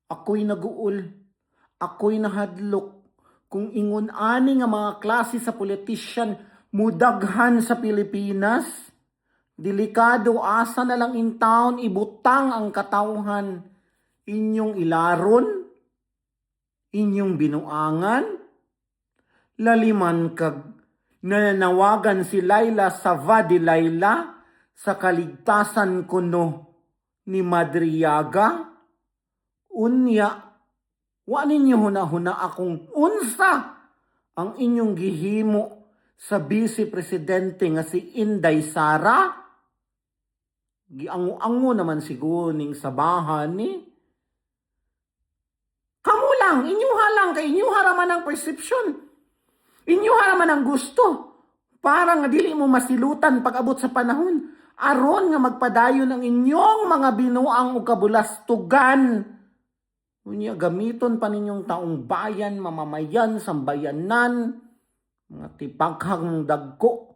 Ako'y naguol, ako'y nahadlok, kung ingon ani nga mga klase sa politician mudaghan sa Pilipinas. Delikado asa na lang in town ibutang ang katawhan. Inyong ilaron, inyong binuangan, laliman kag nananawagan si Laila Sava de Laila sa kaligtasan kuno ni Madriaga. Unya, wa ninyo hunahuna akong unsa ang inyong gihimo sa Vice Presidente nga si Inday Sara. Giango-ango naman siguro ning sabahan ni. Kamu lang, inyuha lang, kay inyuha raman ang perception. Inyuha raman ang gusto. Para nga dili mo masilutan pag-abot sa panahon. Aron nga magpadayon ang inyong mga binuang o kabulastugan. Unya gamiton pa ninyong taong bayan, mamamayan, sambayanan, mga tipaghang dagko